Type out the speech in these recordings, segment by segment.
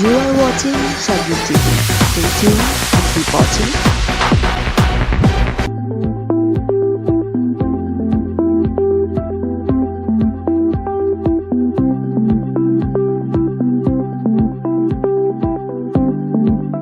You are watching Shabnam TV. Stay tuned and keep watching.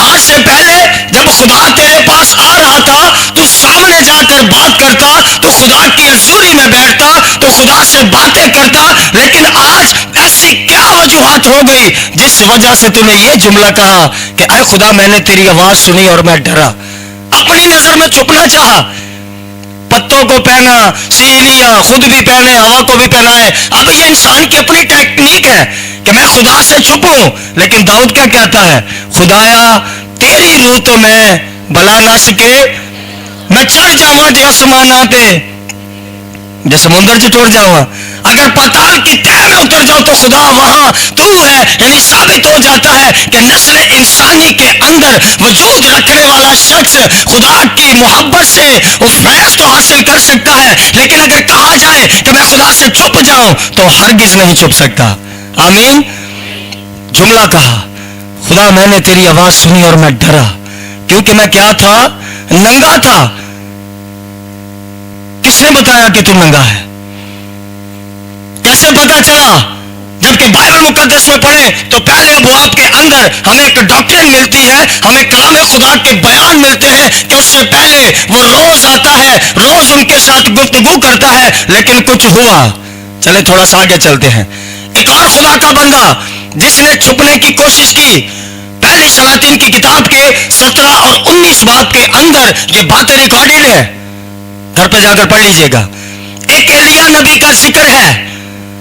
آج سے پہلے جب خدا تیرے پاس آ رہا تھا تو سامنے جا کر بات کرتا، تو خدا کی حضوری میں بیٹھتا، تو خدا سے باتیں کرتا، لیکن آج ایسی کیا وجوہات ہو گئی جس وجہ سے تو نے یہ جملہ کہا کہ اے خدا میں نے تیری آواز سنی اور میں ڈرا، اپنی نظر میں چھپنا چاہا، پتوں کو پہنا، سی لیا، خود بھی پہنے، ہوا کو بھی پہنائے۔ اب یہ انسان کی اپنی ٹیکنیک ہے کہ میں خدا سے چھپوں، لیکن داؤد کیا کہتا ہے؟ خدایا تیری روح تو میں بلا نہ سکے، میں چڑھ جاواں جے آسماناں تے، جے سمندر چ ٹر جاواں، اگر پاتال کی تہ میں اتر جاؤ تو خدا وہاں تو ہے۔ یعنی ثابت ہو جاتا ہے کہ نسل انسانی کے اندر وجود رکھنے والا شخص خدا کی محبت سے وہ فیض تو حاصل کر سکتا ہے، لیکن اگر کہا جائے کہ میں خدا سے چھپ جاؤں تو ہرگز نہیں چھپ سکتا۔ آمین۔ جملہ کہا خدا میں نے تیری آواز سنی اور میں ڈرا، کیونکہ میں کیا تھا؟ ننگا تھا۔ کس نے بتایا کہ تو ننگا ہے؟ کیسے پتا چلا؟ جبکہ بائبل مقدس میں پڑھیں تو پہلے ابواب کے اندر ہمیں ایک ڈاکٹرن ملتی ہے، ہمیں کلام خدا کے بیان ملتے ہیں کہ اس سے پہلے وہ روز آتا ہے، روز ان کے ساتھ گفتگو کرتا ہے، لیکن کچھ ہوا۔ چلے تھوڑا سا آگے چلتے ہیں۔ ایک اور خدا کا بندہ جس نے چھپنے کی کوشش کی، پہلی سلاطین کی کتاب کے 17 اور 19 باب کے اندر یہ باتیں ریکارڈڈ ہے، گھر پہ جا کر پڑھ لیجئے گا۔ ایک ایلیا نبی کا ذکر ہے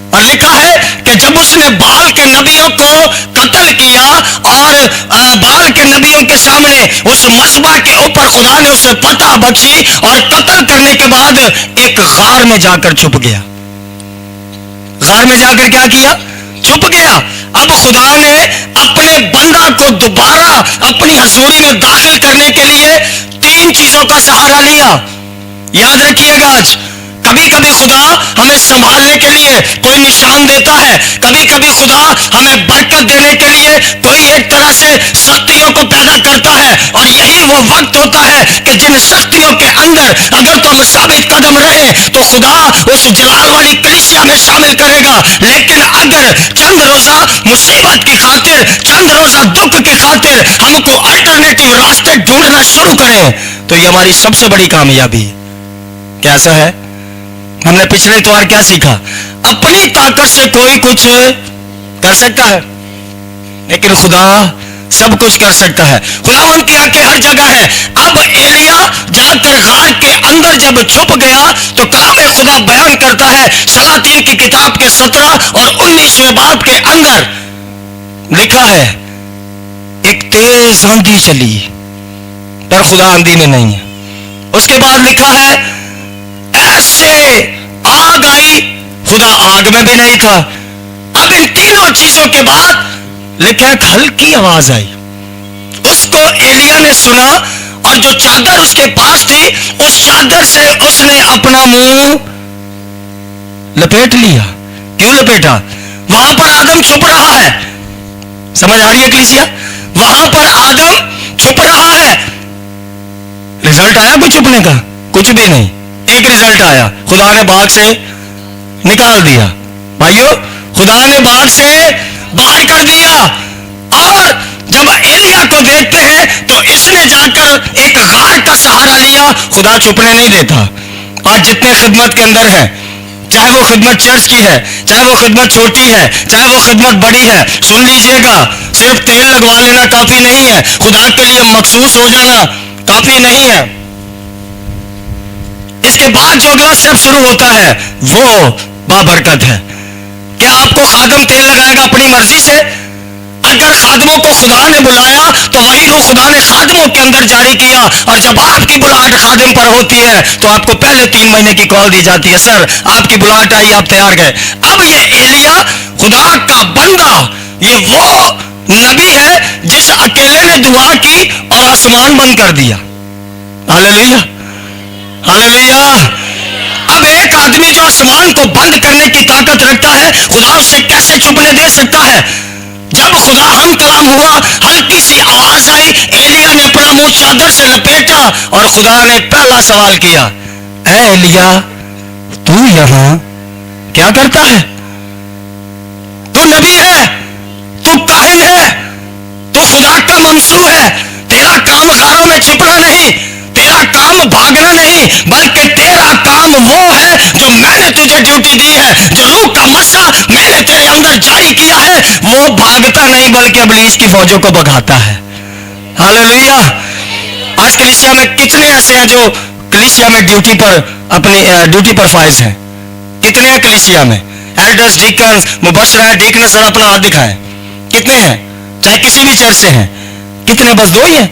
اور لکھا ہے کہ جب اس نے بال کے نبیوں کو قتل کیا اور بال کے نبیوں کے سامنے اس مذبح کے اوپر خدا نے اسے فتح بخشی اور قتل کرنے کے بعد ایک غار میں جا کر چھپ گیا۔ غار میں جا کر کیا کیا؟ چھپ گیا۔ اب خدا نے اپنے بندہ کو دوبارہ اپنی حضوری میں داخل کرنے کے لیے 3 چیزوں کا سہارا لیا۔ یاد رکھیے گا، آج کبھی کبھی خدا ہمیں سنبھالنے کے لیے کوئی نشان دیتا ہے، کبھی کبھی خدا ہمیں برکت دینے کے لیے کوئی ایک طرح سے سختیوں کو پیدا کرتا ہے، اور یہی وہ وقت ہوتا ہے کہ جن سختیوں کے اندر اگر تو ہم ثابت قدم رہے تو خدا اس جلال والی کلیسیا میں شامل کرے گا، لیکن اگر چند روزہ مصیبت کی خاطر، چند روزہ دکھ کی خاطر ہم کو الٹرنیٹو راستے ڈھونڈنا شروع کریں تو یہ ہماری سب سے بڑی کامیابی ہے۔ کیسا ہے؟ ہم نے پچھلے اتوار کیا سیکھا؟ اپنی طاقت سے کوئی کچھ کر سکتا ہے لیکن خدا سب کچھ کر سکتا ہے۔ خداوند کی آنکھیں ہر جگہ ہے۔ اب ایلیا جا کر غار کے اندر جب چھپ گیا تو کلام خدا بیان کرتا ہے، سلاطین کی کتاب کے 17 اور 19 باب کے اندر لکھا ہے ایک تیز آندھی چلی پر خدا آندھی میں نہیں ہے۔ اس کے بعد لکھا ہے ایسے آگ آئی، خدا آگ میں بھی نہیں تھا۔ اب ان تینوں چیزوں کے بعد لکھا ایک ہلکی آواز آئی، اس کو ایلیا نے سنا اور جو چادر اس کے پاس تھی اس چادر سے اس نے اپنا منہ لپیٹ لیا۔ کیوں لپیٹا؟ وہاں پر آدم چھپ رہا ہے۔ سمجھ آ رہی ہے کلیسیا؟ وہاں پر آدم چھپ رہا ہے۔ رزلٹ آیا کوئی چھپنے کا؟ کچھ بھی نہیں۔ ایک رزلٹ آیا، خدا نے باغ سے نکال دیا۔ بھائیو، خدا نے باغ سے باہر کر دیا، اور جب ایلیا کو دیکھتے ہیں تو اس نے جا کر ایک غار کا سہارا لیا۔ خدا چھپنے نہیں دیتا۔ آج جتنے خدمت کے اندر ہیں، چاہے وہ خدمت چرچ کی ہے، چاہے وہ خدمت چھوٹی ہے، چاہے وہ خدمت بڑی ہے، سن لیجئے گا، صرف تیل لگوا لینا کافی نہیں ہے، خدا کے لیے مخصوص ہو جانا کافی نہیں ہے۔ اس کے بعد جو اگلا اسٹیپ شروع ہوتا ہے وہ بابرکت ہے۔ کیا آپ کو خادم تیل لگائے گا اپنی مرضی سے؟ اگر خادموں کو خدا نے بلایا تو وہی روح خدا نے خادموں کے اندر جاری کیا، اور جب آپ کی بلاہٹ خادم پر ہوتی ہے تو آپ کو پہلے 3 مہینے کی کال دی جاتی ہے، سر آپ کی بلاہٹ آئی، آپ تیار گئے۔ اب یہ ایلیا خدا کا بندہ، یہ وہ نبی ہے جس اکیلے نے دعا کی اور آسمان بند کر دیا۔ ہاللیلویا، ہاللیلویا۔ اب ایک آدمی جو آسمان کو بند کرنے کی طاقت رکھتا ہے، خدا اسے کیسے چھپنے دے سکتا ہے؟ جب خدا ہم کلام ہوا، ہلکی سی آواز آئی، ایلیا نے اپنا منہ چادر سے لپیٹا اور خدا نے پہلا سوال کیا، اے ایلیا تو یہاں کیا کرتا ہے؟ تو نبی ہے، تو کاہن ہے، تو خدا کا ممسوح ہے، غاروں میں چھپنا نہیں، تیرا کام بھاگنا نہیں، بلکہ تیرا کام وہ ہے جو میں نے تجھے ڈیوٹی دی ہے، جو روح کا مسا میں نے تیرے اندر جاری کیا ہے، وہ بھاگتا نہیں بلکہ ابلیس کی فوجوں کو بھگاتا ہے۔ ہاللیلویہ۔ آج کلیسیا میں کتنے ایسے ہیں جو کلیسیا میں ڈیوٹی پر فائز ہیں؟ کتنے ہیں کلیسیا میں؟ ایلڈرز، ڈیکنز، مبشرہ، ڈیکنز، ذرا اپنا ہاتھ دکھائیں، کتنے ہیں؟ چاہے کسی بھی چرچ سے ہیں، کتنے؟ بس دو ہی ہیں،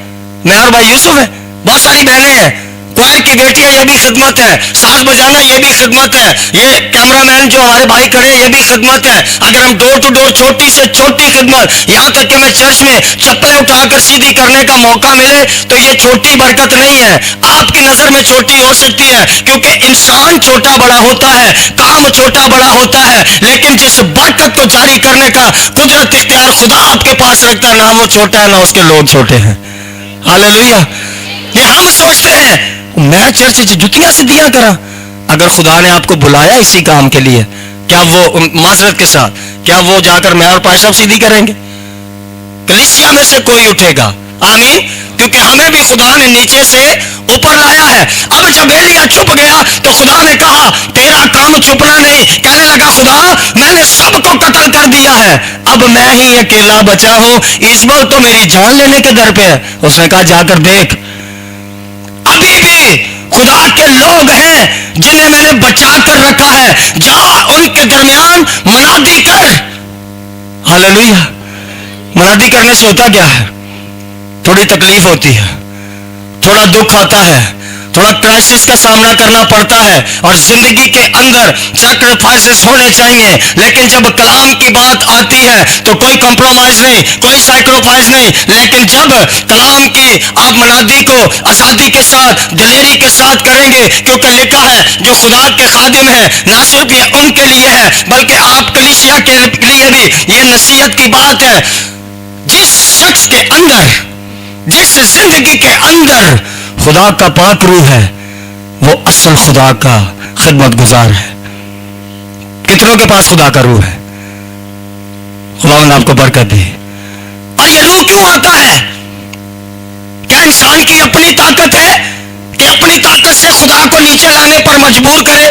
میں اور بھائی یوسف ہے۔ بہت ساری بہنیں ہیں، کوائر کی بیٹیاں، یہ بھی خدمت ہے، ساز بجانا یہ بھی خدمت ہے، یہ کیمرہ مین جو ہمارے بھائی کھڑے ہیں یہ بھی خدمت ہے۔ اگر ہم ڈور ٹو ڈور چھوٹی سے چھوٹی خدمت، یہاں تک کہ میں چرچ میں چپلیں اٹھا کر سیدھی کرنے کا موقع ملے تو یہ چھوٹی برکت نہیں ہے، آپ کی نظر میں چھوٹی ہو سکتی ہے، کیونکہ انسان چھوٹا بڑا ہوتا ہے، کام چھوٹا بڑا ہوتا ہے، لیکن جس برکت کو جاری کرنے کا قدرت اختیار خدا آپ کے پاس رکھتا ہے، نہ وہ چھوٹا ہے نہ اس کے لوگ چھوٹے ہیں۔ ہاللیلویہ۔ یہ ہم سوچتے ہیں میں چرچ جتیاں سیدھیاں کرا، اگر خدا نے آپ کو بلایا اسی کام کے لیے، کیا وہ معذرت کے ساتھ کیا وہ جا کر میں اور پاشا سیدھی کریں گے؟ کلیسیا میں سے کوئی اٹھے گا، آمین، کیونکہ ہمیں بھی خدا نے نیچے سے اوپر لایا ہے۔ اب جب ایلیا چھپ گیا تو خدا نے کہا تیرا کام چھپنا نہیں، کہنے لگا خدا میں نے سب کو قتل کر دیا ہے، اب میں ہی اکیلا بچا ہوں، ایزبل تو میری جان لینے کے در پہ ہے۔ اس نے کہا جا کر دیکھ، ابھی بھی خدا کے لوگ ہیں جنہیں میں نے بچا کر رکھا ہے، جا ان کے درمیان منادی کر۔ ہاللیلویہ۔ منادی کرنے سے ہوتا کیا ہے؟ تھوڑی تکلیف ہوتی ہے، تھوڑا دکھ آتا ہے، تھوڑا کرائسس کا سامنا کرنا پڑتا ہے، اور زندگی کے اندر سیکریفائسز ہونے چاہیے، لیکن جب کلام کی بات آتی ہے تو کوئی کمپرومائز نہیں، کوئی سیکریفائس نہیں، لیکن جب کلام کی آپ منادی کو آزادی کے ساتھ، دلیری کے ساتھ کریں گے، کیونکہ لکھا ہے جو خدا کے خادم ہیں نہ صرف یہ ان کے لیے ہے بلکہ آپ کلیسیا کے لیے بھی یہ نصیحت کی بات ہے، جس شخص کے اندر، جس زندگی کے اندر خدا کا پاک روح ہے وہ اصل خدا کا خدمت گزار ہے۔ کتنوں کے پاس خدا کا روح ہے؟ خدا نے آپ کو برکت دی۔ اور یہ روح کیوں آتا ہے؟ کیا انسان کی اپنی طاقت ہے کہ اپنی طاقت سے خدا کو نیچے لانے پر مجبور کرے؟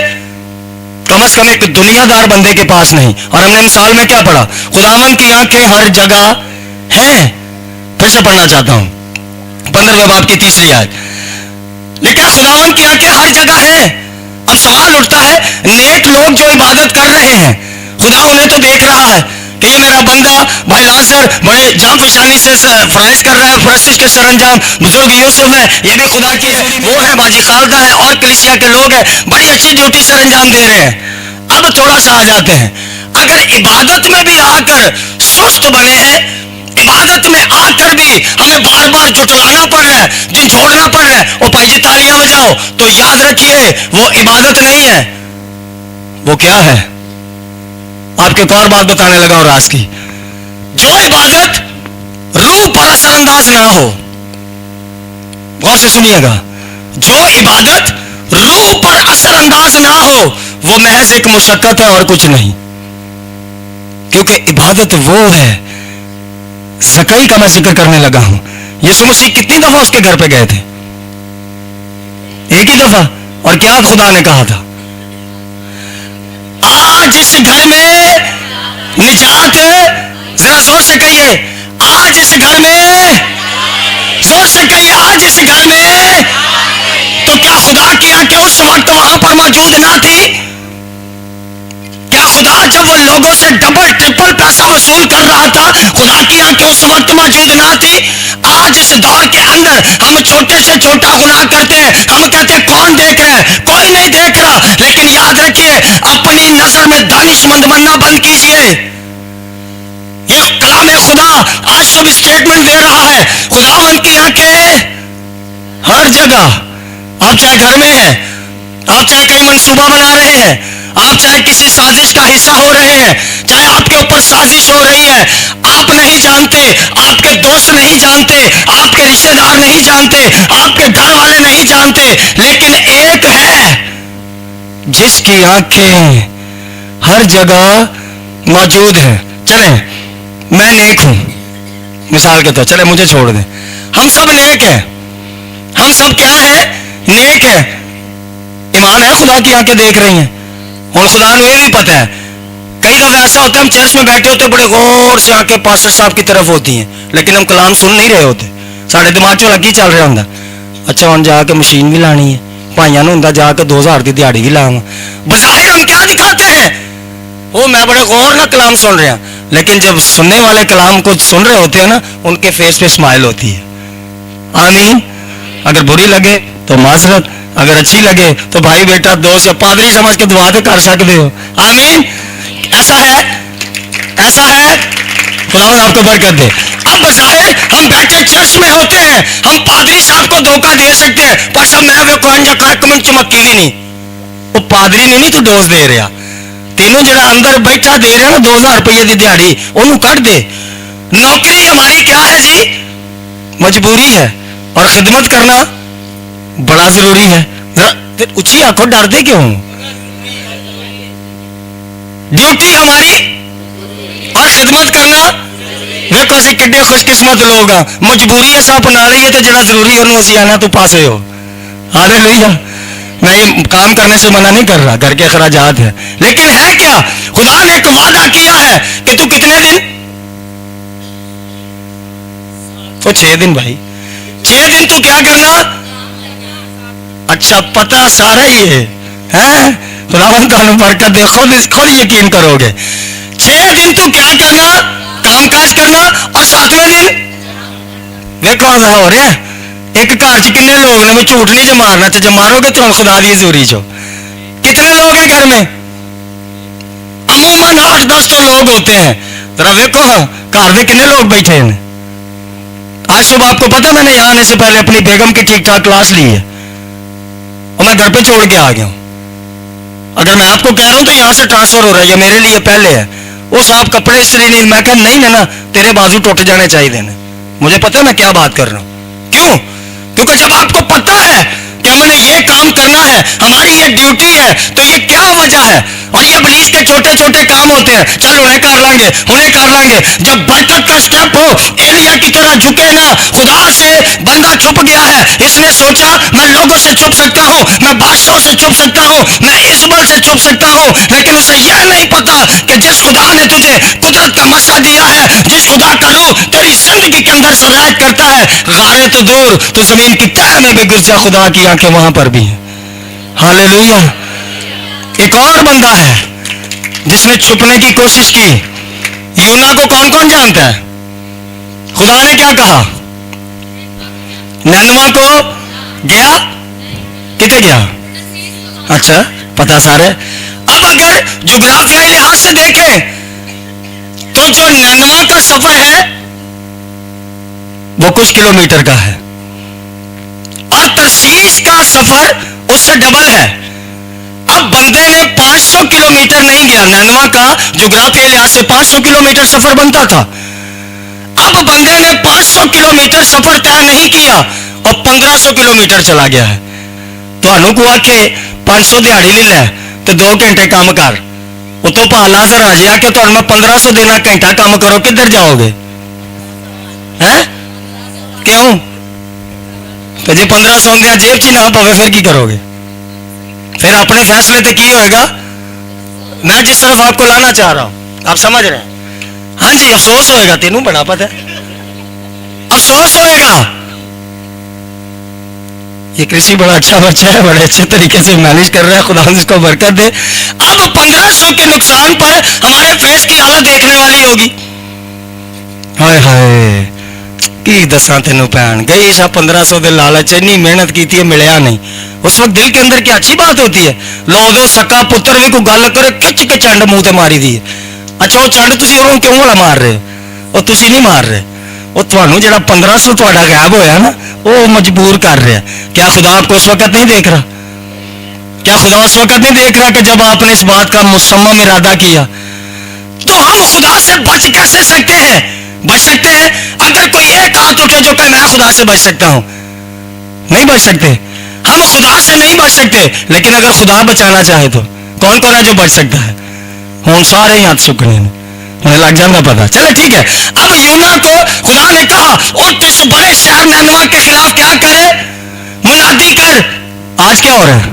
کم از کم ایک دنیا دار بندے کے پاس نہیں۔ اور ہم نے مثال میں کیا پڑھا؟ خداوند کی آنکھیں ہر جگہ ہیں۔ پھر سے پڑھنا چاہتا ہوں 15ویں باب کی 3 آیت، لکھا خداوند کی آنکھیں ہر جگہ ہیں۔ اب سوال اٹھتا ہے نیک لوگ جو عبادت کر رہے ہیں، خدا انہیں تو دیکھ رہا ہے کہ یہ میرا بندہ بھائی لازر بڑے جاں فشانی سے فرائض کر رہا ہے، پرستش کے سر انجام، بزرگ یوسف ہے، یہ بھی خدا کی وہ ہے، باجی خالدہ ہے، اور کلیسیا کے لوگ ہیں، بڑی اچھی ڈیوٹی سر انجام دے رہے ہیں۔ اب تھوڑا سا آ جاتے ہیں، اگر عبادت میں بھی آ کر سست بنے ہیں، عبادت میں آ کر بھی ہمیں بار بار جھٹلانا پڑ رہا ہے، جھوڑنا پڑ رہا ہے، او بھائی جی تالیاں بجاؤ، تو یاد رکھیے وہ عبادت نہیں ہے۔ وہ کیا ہے؟ آپ کو ایک اور بات بتانے لگا ہوں راز کی، جو عبادت روح پر اثر انداز نہ ہو، غور سے سنیے گا، جو عبادت روح پر اثر انداز نہ ہو وہ محض ایک مشقت ہے اور کچھ نہیں، کیونکہ عبادت وہ ہے۔ زکائی کا میں ذکر کرنے لگا ہوں، یسوع مسیح کتنی دفعہ اس کے گھر پہ گئے تھے؟ ایک ہی دفعہ، اور کیا خدا نے کہا تھا؟ آج اس گھر میں نجات، ذرا زور سے کہیے آج اس گھر میں، زور سے کہیے آج اس گھر میں۔ تو کیا خدا کی آنکھیں اس وقت وہاں پر موجود نہ تھی؟ کیا خدا جب وہ لوگوں سے ڈبل ٹرپل پیسہ وصول کر رہا تھا خدا کی آنکھیں اس وقت موجود نہ تھی؟ آج اس دور کے اندر ہم چھوٹے سے چھوٹا گناہ کرتے ہیں، ہم کہتے ہیں کون دیکھ رہا ہے؟ کوئی نہیں دیکھ رہا، لیکن یاد رکھیے اپنی نظر میں دانش مند بننا بند کیجئے۔ یہ کلام خدا آج صبح اسٹیٹمنٹ دے رہا ہے، خداوند کی آنکھیں ہر جگہ، آپ چاہے گھر میں ہیں، آپ چاہے کہیں منصوبہ بنا رہے ہیں، آپ چاہے کسی سازش کا حصہ ہو رہے ہیں، چاہے آپ کے اوپر سازش ہو رہی ہے، آپ نہیں جانتے، آپ کے دوست نہیں جانتے، آپ کے رشتہ دار نہیں جانتے، آپ کے گھر والے نہیں جانتے، لیکن ایک ہے جس کی آنکھیں ہر جگہ موجود ہیں۔ چلیں میں نیک ہوں، مثال کے طور چلے مجھے چھوڑ دیں، ہم سب نیک ہیں، سب کیا ہے؟ نیک ہے. ایمان ہے خدا کی آنکھیں دیکھ رہی ہیں. اور خدا نے یہ بھی پتا ہے. کئی دفعہ ایسا ہوتا ہے ہم چرچ میں بیٹھے ہوتے بڑے غور سے آنکھیں پاسٹر صاحب کی طرف ہوتی ہیں, لیکن ہم کلام سن نہیں رہے ہوتے. سارے دماغ چ لگی چل رہا ہوں, اچھا ہوں جا کے مشین بھی لانی ہے, بھائیوں نے ہوں جا کے 2000 کی دیہڑی بھی لاواں. بظاہر ہم کیا دکھاتے ہیں؟ وہ میں بڑے غور نہ کلام سن رہا, لیکن جب سننے والے کلام کو سن رہے ہوتے ہیں نا, ان کے فیس پہ اسمائل ہوتی ہے. آمین. اگر بری لگے تو معذرت, اگر اچھی لگے تو بھائی بیٹا دوست یا پادری سمجھ کے دعا تو کر سکتے ہو. آمین. ایسا ہے, ایسا ہے. خدا آپ کو برکت دے. اب بظاہر ہم بیٹھے چرچ میں ہوتے ہیں, ہم پادری صاحب کو دھوکہ دے سکتے ہیں, پر سب میں وہ کمن چمکی بھی نہیں. وہ پادری نہیں تو ڈوز دے رہا, تینوں جڑا اندر بیٹھا دے رہا نا 2000 روپئے کی دیہڑی, انہوں کٹ دے. نوکری ہماری کیا ہے جی؟ مجبوری ہے, اور خدمت کرنا بڑا ضروری ہے. اچھی آنکھوں ڈرتے کیوں؟ ڈیوٹی ہماری اور خدمت کرنا. دیکھو اسی کڈے خوش قسمت لوگ ہاں, مجبوری ایسا اپنا لیے تو جڑا ضروری انہوں اسی آنا تو پاسے ہو. ہالےلویا. میں یہ کام کرنے سے منع نہیں کر رہا, گھر کے اخراجات ہیں, لیکن ہے کیا؟ خدا نے ایک وعدہ کیا ہے کہ تو کتنے دن؟ تو 6 دن بھائی, 6 دن تو کیا کرنا؟ اچھا پتہ سارا ہی ہے. خداوند تمہیں برکت دے, خود یقین کرو گے. 6 دن تو کیا کرنا؟ کام کاج کرنا. اور 7ویں دن دیکھو ہو رہا ہے. ایک گھر چ کنے لوگ نے, میں جھوٹ نہیں جو مارنا, جب مارو گے تو ہم خدا دی حضوری چو. کتنے لوگ ہیں گھر میں؟ عموماً 8-10 تو لوگ ہوتے ہیں. ذرا دیکھو گھر میں کنے لوگ بیٹھے ہیں. آج صبح آپ کو پتا میں نے یہاں آنے سے پہلے اپنی بیگم کی ٹھیک ٹھاک کلاس لی ہے, اور میں گھر پہ چھوڑ کے آ گیا ہوں. اگر میں آپ کو کہہ رہا ہوں تو یہاں سے ٹرانسفر ہو رہا ہے, یہ میرے لیے پہلے ہے. وہ صاحب کپڑے استری نہیں, میں کہا نہیں نا, تیرے بازو ٹوٹ جانے چاہیے. مجھے پتا ہے میں کیا بات کر رہا ہوں. کیوں؟ کیونکہ جب آپ کو پتا ہے کہ ہم نے یہ کام کرنا ہے, ہماری یہ ڈیوٹی ہے, تو یہ کیا وجہ ہے؟ اور یہ ابلیس کے چھوٹے چھوٹے کام ہوتے ہیں, چل انہیں کر لیں گے, انہیں کر لیں گے. جب برکت کا سٹیپ ہو, ایلیا کی طرح جھکے نا. خدا سے بندہ چھپ گیا ہے, اس نے سوچا میں لوگوں سے چھپ سکتا ہوں, میں بادشاہوں سے چھپ سکتا ہوں, میں ایزبل سے چھپ سکتا ہوں, لیکن اسے یہ نہیں پتا کہ جس خدا نے تجھے قدرت کا مسا دیا ہے, جس خدا کا روح تیری زندگی کے اندر سرایت کرتا ہے, غاریں تو دور, تو زمین کی تہ میں بھی گر جا, خدا کی آنکھیں وہاں پر بھی ہیں. ہالےلویا. ایک اور بندہ ہے جس نے چھپنے کی کوشش کی. یونا کو کون کون جانتا ہے؟ خدا نے کیا کہا؟ نینوا کو گیا, کتنے گیا؟ اچھا پتا سارے. اب اگر جغرافیائی لحاظ سے دیکھیں تو جو نینوا کا سفر ہے وہ کچھ کلومیٹر کا ہے, اور ترسیس کا سفر اس سے ڈبل ہے. اب بندے نے 500 کلومیٹر نہیں گیا, نینوا کا جغرافیائی لحاظ سے 500 کلومیٹر سفر بنتا تھا. اب بندے نے 500 کلومیٹر سفر طے نہیں کیا اور 1500 کلومیٹر چلا گیا ہے. تو انہوں کو آ کے 500 دیہڑی لے لے تو 2 گھنٹے کام کر, وہ تو پا لازر آ جائے کہ تمہیں میں 1500 دینا, گھنٹہ کام کرو, کدھر جاؤ گے؟ کیوں؟ تو جی 1500 دیا جیب چ نہ پوے پھر کی کرو گے؟ پھر اپنے فیصلے تے کی ہوئے گا؟ میں جس طرف آپ کو لانا چاہ رہا ہوں آپ سمجھ رہے ہیں. ہاں جی افسوس ہوئے گا, تینوں بڑا پتہ ہے, افسوس ہوئے گا. یہ کرسی بڑا اچھا بچہ ہے, بڑے اچھے طریقے سے مینج کر رہا ہے, خدا اس کو برکت دے. اب 1500 کے نقصان پر ہمارے فیس کی حالت دیکھنے والی ہوگی. ہائے ہائے کی دساں تینوں پہن گئی سا 1500 دے لالچ, اتنی محنت کی تھی ملیا نہیں. اس وقت دل کے اندر کیا اچھی بات ہوتی ہے, لو دو سکا پتر بھی کوئی گل کرے کھچ کے چنڈ منہ تے ماری دی. اچھا وہ چنڈ تسی انہوں کیوں والا مار رہے, وہ تسی نہیں مار رہے, وہ تھانوں جڑا 1500 تہاڈا غائب ہویا نا وہ مجبور کر رہا. کیا خدا آپ کو اس وقت نہیں دیکھ رہا؟ کیا خدا اس وقت نہیں دیکھ رہا کہ جب آپ نے اس بات کا مصمم ارادہ کیا؟ تو ہم خدا سے بچ کیسے سکتے ہیں؟ بچ سکتے ہیں اگر کوئی ایک ہاتھ اٹھے جو کہ میں خدا سے بچ سکتا ہوں. نہیں بچ سکتے, ہم خدا سے نہیں بچ سکتے, لیکن اگر خدا بچانا چاہے تو کون کون ہے جو بچ سکتا ہے؟ ہوں سارے ہی ہاتھ سکنے ہیں, مجھے لگ جانا پتا. چلے ٹھیک ہے. اب یونا کو خدا نے کہا اور اس بڑے شہر نینوا کے خلاف کیا کرے؟ کر. آج کیا ہو رہا ہے؟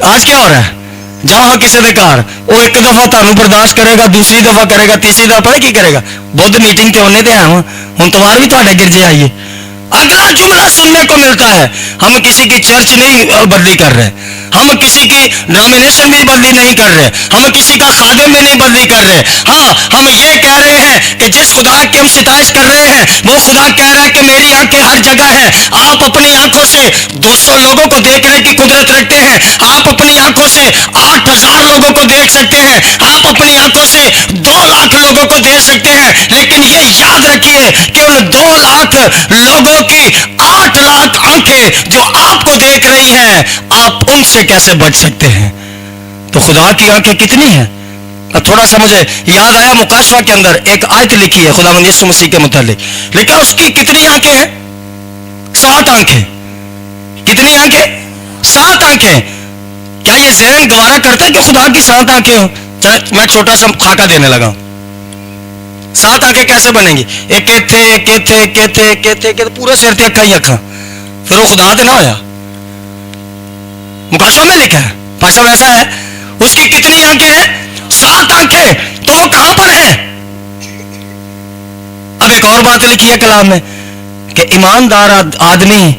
آج کیا ہو رہا ہے؟ جاؤ ہاں کسی دے گھر وہ ایک دفعہ تمہیں برداشت کرے گا, دوسری دفعہ کرے گا, تیسری دفعہ پتہ کی کرے گا. بدھ میٹنگ تے ہونے تے ہیں ہوں تمہار بھی تھوڑے گرجے آئیے. اگلا جملہ سننے کو ملتا ہے, ہم کسی کی چرچ نہیں بدلی کر رہے, ہم کسی کی ڈینومینیشن بھی بدلی نہیں کر رہے, ہم کسی کا خادم بھی نہیں بدلی کر رہے. ہاں ہم یہ کہہ رہے ہیں کہ جس خدا کی ہم ستائش کر رہے ہیں وہ خدا کہہ رہا ہے کہ میری آنکھیں ہر جگہ ہیں. آپ اپنی آنکھوں سے 200 لوگوں کو دیکھنے کی قدرت رکھتے ہیں, آپ اپنی آنکھوں سے 8000 لوگوں کو دیکھ سکتے ہیں, آپ اپنی آنکھوں سے 2 لاکھ لوگوں کو دیکھ سکتے ہیں, لیکن یہ یاد رکھیے کہ ان 2 لاکھ لوگوں کی 8 لاکھ آنکھیں جو آپ کو دیکھ رہی ہیں, آپ ان سے کیسے بچ سکتے ہیں؟ تو خدا کی آنکھیں کتنی ہیں؟ تھوڑا سا مجھے یاد آیا, مکاشفہ کے اندر ایک آیت لکھی ہے خداوند یسوع مسیح کے متعلق, لیکن اس کی کتنی آنکھیں ہیں؟ 7 آنکھیں. کتنی آنکھیں؟ 7 آنکھیں. کیا یہ ذہن گوارا کرتا ہے کہ خدا کی 7 آنکھیں ہوں؟ میں چھوٹا سا خاکہ دینے لگا ہوں. 7 آنکھیں کیسے بنیں گی؟ ایک پورے سر تے اکھا ہی اکھا, پھر وہ خدا تے نہ ہویا. مکاشفہ میں لکھا ہے, بھائی صاحب ایسا ہے. اس کی کتنی آنکھیں ہیں؟ 7 آنکھیں. تو وہ کہاں پر ہے؟ اب ایک اور بات لکھی ہے کلام میں کہ ایماندار آدمی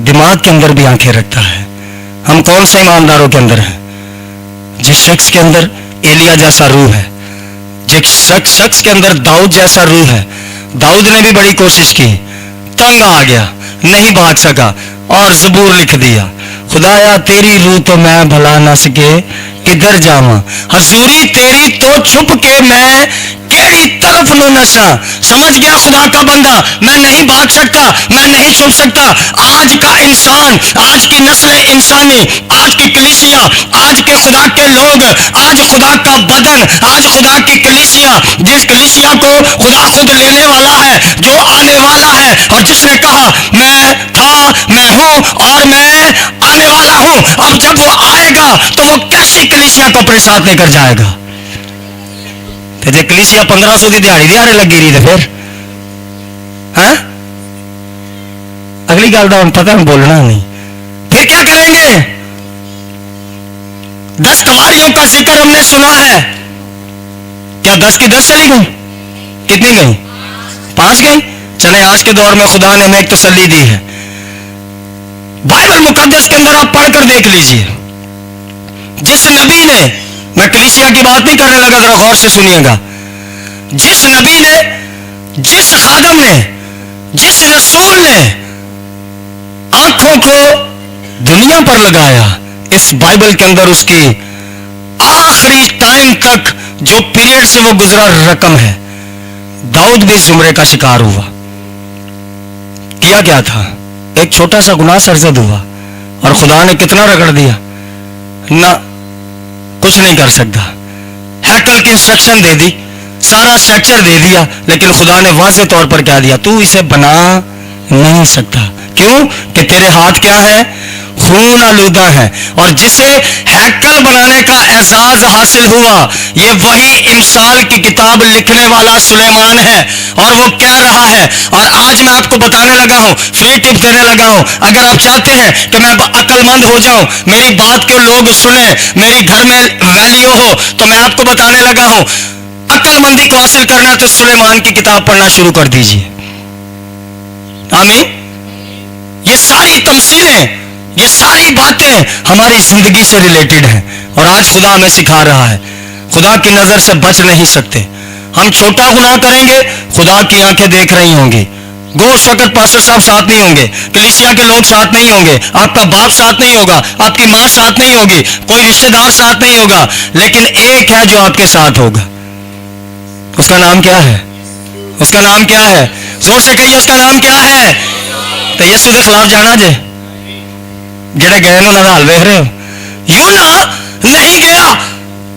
دماغ کے اندر بھی آنکھیں رکھتا ہے. ہم کون سے ایمانداروں کے اندر ہیں؟ جس شخص کے اندر ایلیا جیسا روح ہے, جس شخص کے اندر داؤد جیسا روح ہے. داؤد نے بھی بڑی کوشش کی, تنگ آ گیا, نہیں بھاگ سکا اور زبور لکھ دیا, خدایا تیری روح تو میں بھلا نہ سکے کدھر جاواں, حضوری تیری تو چھپ کے میں کیڑی طرف نو نساں. سمجھ گیا خدا کا بندہ, میں نہیں بھاگ سکتا, میں نہیں چھپ سکتا. آج کا انسان, آج کی نسل انسانی, آج کی کلیسیا, آج کے خدا کے لوگ, آج خدا کا بدن, آج خدا کی کلیسیا, جس کلیسیا کو خدا خود لینے والا ہے, جو آنے والا ہے, اور جس نے کہا میں تھا, میں ہوں اور میں آنے والا ہوں. اب جب وہ آئے گا تو وہ کیسی کلیسیا کو اپنے ساتھ لے کر جائے گا؟ تو جی کلیسیا 1500 کی دیہڑی لگی رہی تو پھر ہاں اگلی گل کا پتہ بولنا نہیں. پھر کیا کریں گے؟ 10 سواریوں کا ذکر ہم نے سنا ہے. کیا 10 کی 10 چلی گئی؟ کتنی گئی؟ 5 گئی. چلے آج کے دور میں خدا نے ہمیں ایک تسلی دی ہے. بائبل مقدس کے اندر آپ پڑھ کر دیکھ لیجئے, جس نبی نے, میں کلیسیا کی بات نہیں کرنے لگا, ذرا غور سے سنیے گا, جس نبی نے, جس خادم نے, جس رسول نے آنکھوں کو دنیا پر لگایا, اس بائبل کے اندر اس کی آخری ٹائم تک جو پیریڈ سے وہ گزرا رقم ہے. داؤد بھی زمرے کا شکار ہوا. کیا کیا تھا؟ ایک چھوٹا سا گناہ سرزد ہوا اور خدا نے کتنا رگڑ دیا, نہ کچھ نہیں کر سکتا. ہیکل کی انسٹرکشن دے دی, سارا اسٹرکچر دے دیا, لیکن خدا نے واضح طور پر کہہ دیا تو اسے بنا نہیں سکتا. کیوں؟ کہ تیرے ہاتھ کیا ہے؟ خون آلودہ ہے. اور جسے ہیکل بنانے کا اعزاز حاصل ہوا, یہ وہی امثال کی کتاب لکھنے والا سلیمان ہے, اور وہ کہہ رہا ہے. اور آج میں آپ کو بتانے لگا ہوں, فری ٹپ دینے لگا ہوں, اگر آپ چاہتے ہیں کہ میں عقل مند ہو جاؤں, میری بات کو لوگ سنیں, میری گھر میں ویلیو ہو, تو میں آپ کو بتانے لگا ہوں, عقل مندی کو حاصل کرنا تو سلیمان کی کتاب پڑھنا شروع کر دیجیے. آمین. یہ ساری تمثیلیں, یہ ساری باتیں ہماری زندگی سے ریلیٹڈ ہیں, اور آج خدا ہمیں سکھا رہا ہے. خدا کی نظر سے بچ نہیں سکتے. ہم چھوٹا گناہ کریں گے, خدا کی آنکھیں دیکھ رہی ہوں گی. گو اس وقت پاسٹر صاحب ساتھ نہیں ہوں گے, کلیسیا کے لوگ ساتھ نہیں ہوں گے, آپ کا باپ ساتھ نہیں ہوگا, آپ کی ماں ساتھ نہیں ہوگی, کوئی رشتہ دار ساتھ نہیں ہوگا, لیکن ایک ہے جو آپ کے ساتھ ہوگا. اس کا نام کیا ہے؟ اس کا نام کیا ہے؟ زور سے کہیے, اس کا نام کیا ہے؟ تو یسوع کے خلاف جانا جے جڑے گئے انہوں نے حال ویکھ رہے ہو. یونا نہیں گیا,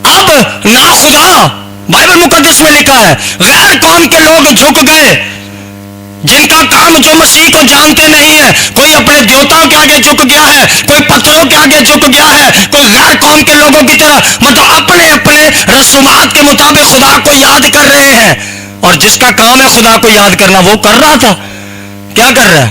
اب نہ خدا. بائبل مقدس میں لکھا ہے غیر قوم کے لوگ جھک گئے, جن کا کام جو مسیح کو جانتے نہیں ہے. کوئی اپنے دیوتاؤں کے آگے جھک گیا ہے, کوئی پتھروں کے آگے جھک گیا ہے, کوئی غیر قوم کے لوگوں کی طرح مطلب اپنے اپنے رسومات کے مطابق خدا کو یاد کر رہے ہیں. اور جس کا کام ہے خدا کو یاد کرنا, وہ کر رہا تھا. کیا کر رہا ہے؟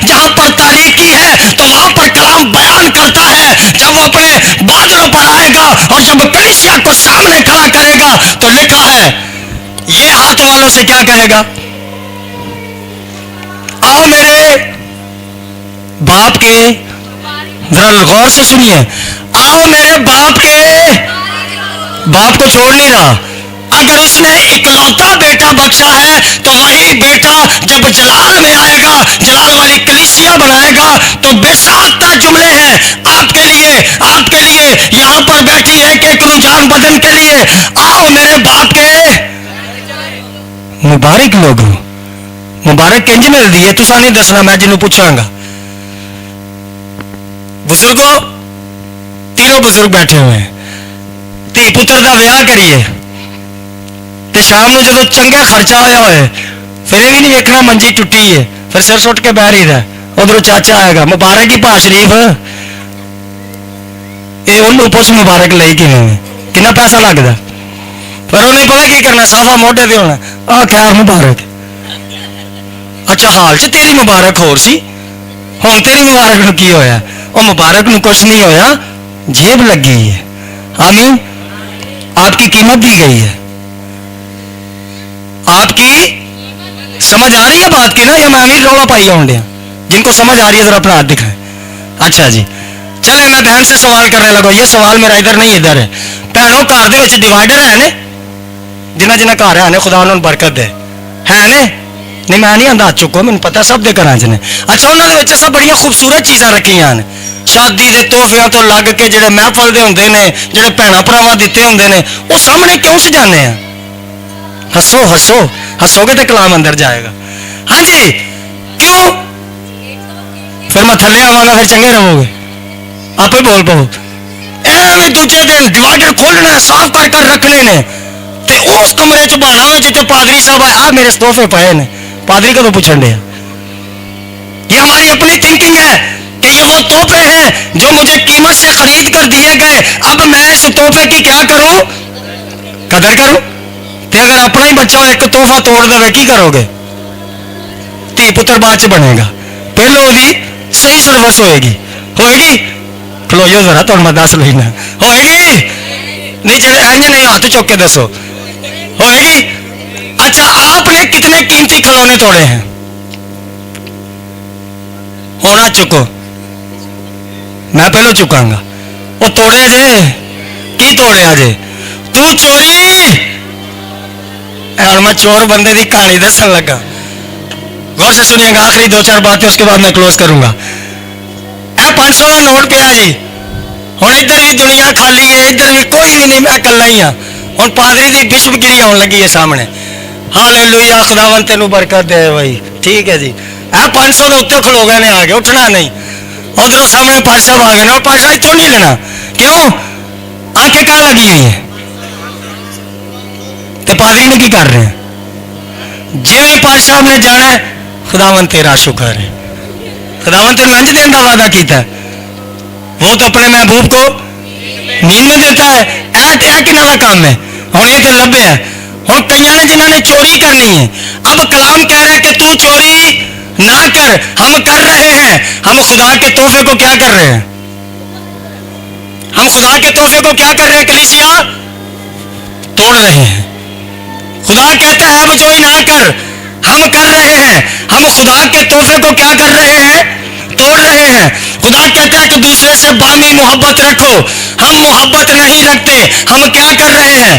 جہاں پر تاریخ کی ہے تو وہاں پر کلام بیان کرتا ہے جب وہ اپنے بادلوں پر آئے گا اور جب کلیسیا کو سامنے کھڑا کرے گا تو لکھا ہے یہ ہاتھ والوں سے کیا کہے گا؟ آؤ میرے باپ کے، ذرا غور سے سنیے، آؤ میرے باپ کے، باپ کو چھوڑ نہیں رہا۔ اگر اس نے اکلوتا بیٹا بخشا ہے تو وہی بیٹا جب جلال میں آئے گا، جلال والی کلیسیا بنائے گا تو بے ساختہ جملے ہیں آپ کے لیے یہاں پر بیٹھی ہے کہ ایک رجحان بدن کے لیے، آؤ میرے باپ کے مبارک لوگوں، مبارک کنج ملتی ہے تسا نہیں دسنا، میں جنوں پوچھاں گا۔ بزرگوں، تینوں بزرگ بیٹھے ہوئے ہیں، دھی پتر دا ویاہ کریے تے شام نو جدو چنگا خرچہ ہویا ہوئے پھر یہ بھی نہیں ویکھنا منجی ٹوٹی ہے، پھر سر سٹ کے بہ رہی ہے، ادھر چاچا آئے گا مبارک ہی پا شریف، یہ انہوں پوچھ مبارک لئی کنا پیسہ لگتا، پھر انہیں پتا کی کرنا، صافا موڈے تے ہونا، آ خیر مبارک، اچھا حال چ تیری مبارک ہور سی، ہوں تیری مبارک نو کی ہویا؟ وہ مبارک نو کچھ نہیں ہویا، جیب لگی ہے۔ آمین۔ آپ کی قیمت دی گئی ہے، آپ کی سمجھ آ رہی ہے بات کی نا، یا میں امیر رولا پائی آؤں ڈیا؟ جن کو سمجھ آ رہی ہے ذرا اپنا ہاتھ دکھائیں۔ اچھا جی، چلے میں بہن سے سوال کرنے لگا، یہ سوال میرا ادھر نہیں ادھر ہے۔ بہنوں گھر دے وچ ڈیوائڈر ہے نا، جنہ جنہ گھر ہے نا خدا انہوں برکت دے، ہے نا؟ نہیں میں نہیں آتا چکو، مجھے پتا سب دے گھر چ نے۔ اچھا انہوں نے سب بڑی خوبصورت چیزاں رکھیاں ہیں، شادی دے تحفیاں تو لگ کے جڑے محفل دے ہوندے نے، جڑے بھیناں بھراواں دتے ہوندے نے، وہ سامنے کیوں سجانے ہیں؟ ہسو ہسو، ہسو گے تو کلام اندر جائے گا۔ ہاں جی، کیوں؟ پھر میں تھلے آواں گا، پھر چنگے رہو گے، آپ ہی بول پاؤ۔ ایویں دوجے دن ڈیوائڈر کھولنا، صاف کر کر رکھنے نے، تے اس کمرے چ بہانا ہو جتے پادری صاحب آئے، میرے تحفے پائے نے، پادری کدوں پوچھن ڈے؟ یہ ہماری اپنی تھنکنگ ہے کہ یہ وہ تحفے ہیں جو مجھے قیمت سے خرید کر دیے گئے، اب میں اس تحفے کی کیا کروں؟ قدر کروں۔ تے اگر اپنا ہی بچہ ایک تحفہ توڑ دے کی کرو گے؟ دھی پتر بعد چ بنے گا، پہلو وہی صحیح سروس ہوئے گی کھلو جو ذرا تو میں دس لینا ہوئے گی نہیں، جڑے اینج نہیں ہاتھ چوک کے دسو ہوئے گی۔ اچھا آپ نے کتنے قیمتی کھلونے توڑے ہیں؟ ہونا چکو، میں پہلو چکاں گا۔ وہ توڑے جے کی توڑیا جے؟ تو چوری، اور میں چور بندے دی کہانی دسن لگا، غور سے سنیے گا، آخری دو چار باتیں اس کے بعد میں کلوز کروں گا۔ اے 500 کا نوٹ پیا جی، ہوں ادھر بھی دنیا خالی ہے، ادھر بھی کوئی بھی نہیں، میں کلا ہی ہاں۔ ہوں پادری دی بشپ گیری آن لگی ہے سامنے، ہاللیلویا، خداوند تینوں برکت دے بھائی، ٹھیک ہے جی۔ اے 500 کے اتنے کھلو گئے نے، آ گئے، اٹھنا نہیں۔ ادھر سامنے پاش صاحب آ گئے، اور پاش صاحب اتوں نہیں لینا، کیوں؟ آنکھیں کہاں لگی ہوئی ہیں؟ تے پادری نے کی کر رہے ہیں؟ جی پاش صاحب نے جانا ہے، خداوند تیرا شکر ہے، خداوند تیرے انج دینے کا وعدہ کیتا ہے، وہ تو اپنے محبوب کو نیند میں دیتا ہے۔ اے کنہاں دا کام ہے؟ ہوں یہ تو لبے ہے۔ ہوں کئی نے جنہوں نے چوری کرنی ہے، اب کلام کہہ رہا ہے کہ تو چوری نہ کر، ہم کر رہے ہیں، ہم خدا کے تحفے کو کیا کر رہے ہیں؟ ہم خدا کے تحفے کو کیا کر رہے ہیں؟ کلیسیا توڑ رہے ہیں۔ خدا کہتا ہے اب جوئی نہ کر، ہم کر رہے ہیں، ہم خدا کے تحفے کو کیا کر رہے ہیں؟ توڑ رہے ہیں۔ خدا کہتا ہے کہ دوسرے سے بامی محبت رکھو، ہم محبت نہیں رکھتے، ہم کیا کر رہے ہیں؟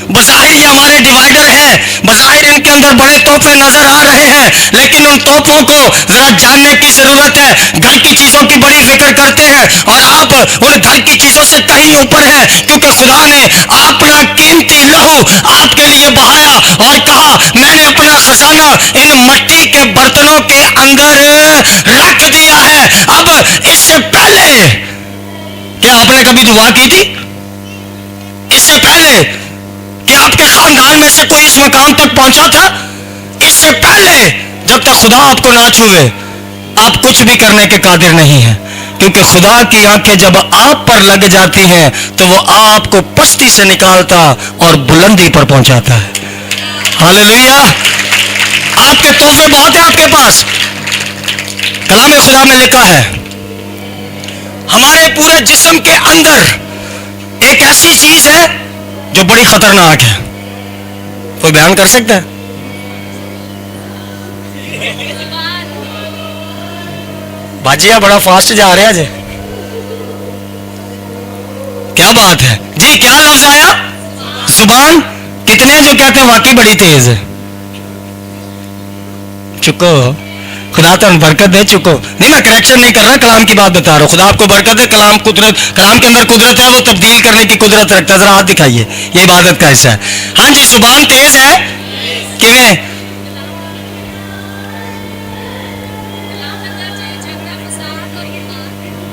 بظاہر یہ ہمارے ڈیوائڈر ہیں، بظاہر ان کے اندر بڑے تحفے نظر آ رہے ہیں، لیکن ان تحفوں کو ذرا جاننے کی ضرورت ہے۔ گھر کی چیزوں کی بڑی فکر کرتے ہیں اور آپ ان گھر کی چیزوں سے کہیں اوپر ہیں، کیونکہ خدا نے اپنا قیمتی لہو آپ کے لیے بہایا اور کہا میں نے اپنا خزانہ ان مٹی کے برتنوں کے اندر رکھ دیا ہے۔ اب اس سے پہلے کیا آپ نے کبھی دعا کی تھی؟ اس سے پہلے کہ آپ کے خاندان میں سے کوئی اس مقام تک پہنچا تھا؟ اس سے پہلے جب تک خدا آپ کو نہ چھوئے آپ کچھ بھی کرنے کے قادر نہیں ہیں، کیونکہ خدا کی آنکھیں جب آپ پر لگ جاتی ہیں تو وہ آپ کو پستی سے نکالتا اور بلندی پر پہنچاتا ہے۔ ہاللیلویا۔ آپ کے تحفے بہت ہیں آپ کے پاس، کلام خدا میں لکھا ہے ہمارے پورے جسم کے اندر ایک ایسی چیز ہے جو بڑی خطرناک ہے. کوئی بیان کر سکتا ہے؟ باجی آپ بڑا فاسٹ جا رہے ہیں جی. کیا بات ہے جی. کیا لفظ آیا؟ زبان. کتنے جو کہتے ہیں واقعی بڑی تیز ہے. چکو خدا تو برکت دے. چکو نہیں میں کریکشن نہیں کر رہا, کلام کی بات بتا رہا ہوں. خدا آپ کو برکت دے. کلام قدرت, کلام کے اندر قدرت ہے, وہ تبدیل کرنے کی قدرت رکھتا ہے. ذرا ہاتھ دکھائیے, یہ عبادت کا حصہ ہے. ہاں جی زبان تیز ہے. کیویں؟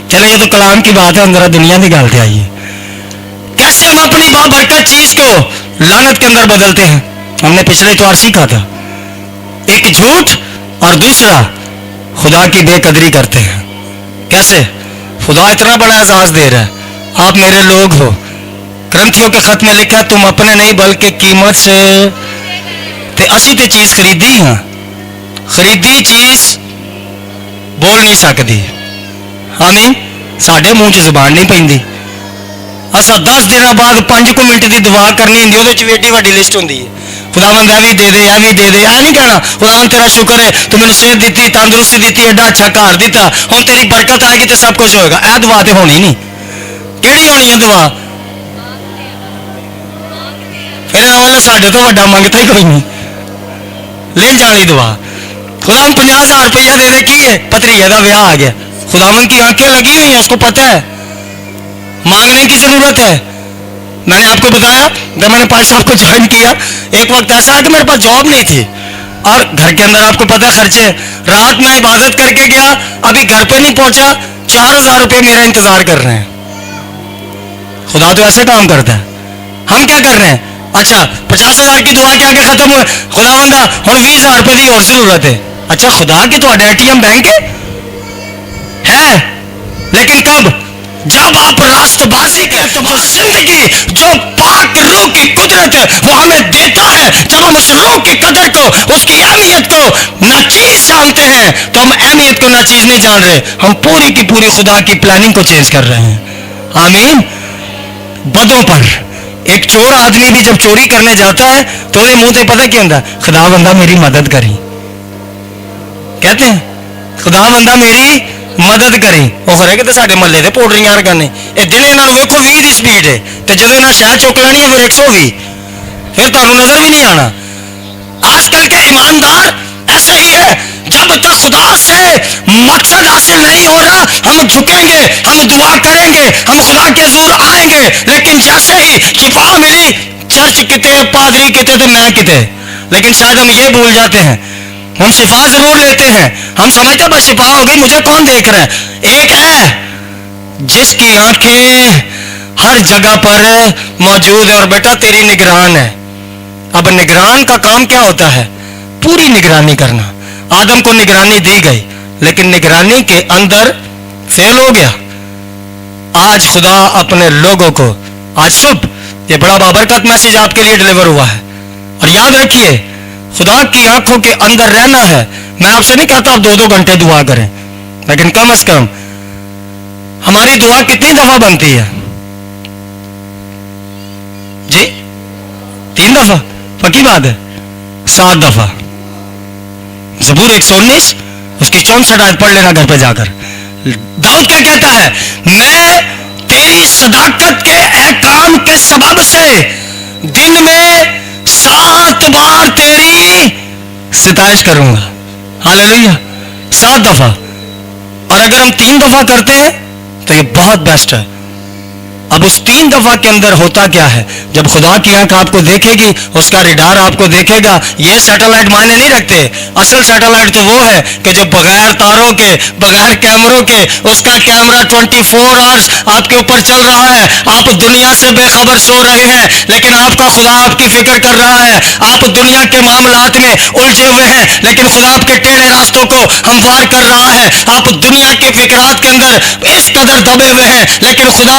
چلے یہ تو کلام کی بات ہے, ذرا دنیا کی گل تے آئیے. کیسے ہم اپنی بابرکت چیز کو لعنت کے اندر بدلتے ہیں؟ ہم نے پچھلے اتوار سیکھا تھا. ایک جھوٹ اور دوسرا خدا کی بے قدری کرتے ہیں. کیسے؟ خدا اتنا بڑا اعزاز دے رہا ہے, آپ میرے لوگ ہو. کرنتھیوں کے خط میں لکھا تم اپنے نہیں بلکہ قیمت سے تے اسی تے چیز خریدی. ہاں خریدی چیز بول نہیں سکتی. آمین. ساڈے منہ چ زبان نہیں پیندی. اسا 10 دن بعد 5 منٹ کی دعا کرنی ہوندی, اودے وچ ایڈی وڈی لسٹ ہوندی ہے. خداوند اے وی دے دے, اے وی دے دے. اے نہیں کہنا خداوند تیرا شکر ہے تو مینوں صحت دتی, تندرستی دتی, ایڈا اچھا گھر دیتا, ہن تیری برکت آئے گی تے سب کچھ ہوئے گا. اے دعا تے ہونی نہیں. کیڑی ہونی ہے دعا؟ پھر والا ساڈے تو وڈا منگتا ہی کوئی نہیں. لنج والی دعا. خداوند 50,000 روپیہ دے دے. کی ہے؟ پتریے دا ویاہ آ گیا. خداوند کی آنکھیں لگی ہوئی ہیں, اس کو پتہ ہے مانگنے کی ضرورت ہے. میں نے آپ کو بتایا جب میں نے پاش صاحب کو جوائن کیا, ایک وقت ایسا ہے کہ میرے پاس جاب نہیں تھی اور گھر کے اندر آپ کو پتہ ہے خرچے. رات میں عبادت کر کے گیا, ابھی گھر پہ نہیں پہنچا, 4,000 روپے میرا انتظار کر رہے ہیں. خدا تو ایسے کام کرتا ہے. ہم کیا کر رہے ہیں؟ اچھا 50,000 کی دعا کے آگے ختم ہوئے. خداوند ہن 20,000 روپے کی اور ضرورت ہے. اچھا خدا کی تو ATM بینک ہے, لیکن کب؟ جب آپ راست بازی کے تو زندگی جو پاک روح کی قدرت وہ ہمیں دیتا ہے, جب ہم اس روح کی قدر کو, اس کی اہمیت کو ناچیز جانتے ہیں تو ہم اہمیت کو ناچیز نہیں جان رہے, ہم پوری کی پوری خدا کی پلاننگ کو چینج کر رہے ہیں. آمین. بدوں پر ایک چور آدمی بھی جب چوری کرنے جاتا ہے تو وہ منہ سے پتہ کیا ہوتا ہے؟ خدا بندہ میری مدد کری. کہتے ہیں خدا بندہ میری مدد کری. وہ کرے کہ سارے محلے سے پوڈریاں رکھنے یہ دن یہاں ویکو 20 کی سپیڈ ہے, تو جب یہاں شہ چک لینی ہے پھر 120, پھر تمہیں نظر بھی نہیں آنا. آج کل کے ایماندار ایسا ہی ہے, جب تک خدا سے مقصد حاصل نہیں ہو رہا ہم جھکیں گے, ہم دعا کریں گے, ہم خدا کے حضور آئیں گے, لیکن جیسے ہی شفا ملی, چرچ کتے, پادری کتے, تو میں کتے. لیکن شاید ہم یہ بھول جاتے ہیں, ہم شفا ضرور لیتے ہیں, ہم سمجھتے ہیں بس شفا ہو گئی, مجھے کون دیکھ رہا ہے. ایک ہے جس کی آنکھیں ہر جگہ پر موجود ہے, اور بیٹا تیری نگران ہے. اب نگران کا کام کیا ہوتا ہے؟ پوری نگرانی کرنا. آدم کو نگرانی دی گئی, لیکن نگرانی کے اندر فیل ہو گیا. آج خدا اپنے لوگوں کو, آج صبح یہ بڑا بابرکت میسج آپ کے لیے ڈلیور ہوا ہے, اور یاد رکھیے خدا کی آنکھوں کے اندر رہنا ہے. میں آپ سے نہیں کہتا آپ 2 گھنٹے دعا کریں, لیکن کم از کم ہماری دعا کتنی دفعہ بنتی ہے جی؟ 3 دفعہ. پکی بات ہے. 7 دفعہ. زبور 119 اس کی 64 آیت پڑھ لینا گھر پہ جا کر. داؤد کیا کہتا ہے؟ میں تیری صداقت کے احکام کے سبب سے دن میں 7 بار تیری ستائش کروں گا. ہاللیلویا. 7 دفعہ. اور اگر ہم 3 دفعہ کرتے ہیں تو یہ بہت بیسٹ ہے. اب اس 3 دفعہ کے اندر ہوتا کیا ہے؟ جب خدا کی آنکھ آپ کو دیکھے گی, اس کا ریڈار آپ کو دیکھے گا. یہ سیٹلائٹ معنی نہیں رکھتے. اصل سیٹلائٹ تو وہ ہے کہ جو بغیر تاروں کے, بغیر کیمروں کے, اس کا کیمرہ 24 آورز آپ کے اوپر چل رہا ہے. آپ دنیا سے بے خبر سو رہے ہیں, لیکن آپ کا خدا آپ کی فکر کر رہا ہے. آپ دنیا کے معاملات میں الجھے ہوئے ہیں, لیکن خدا آپ کے ٹیڑھے راستوں کو ہموار کر رہا ہے. آپ دنیا کے فکرات کے اندر اس قدر دبے ہوئے ہیں, لیکن خدا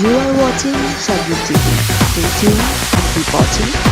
You are watching Shagir TV. Stay tuned and keep watching.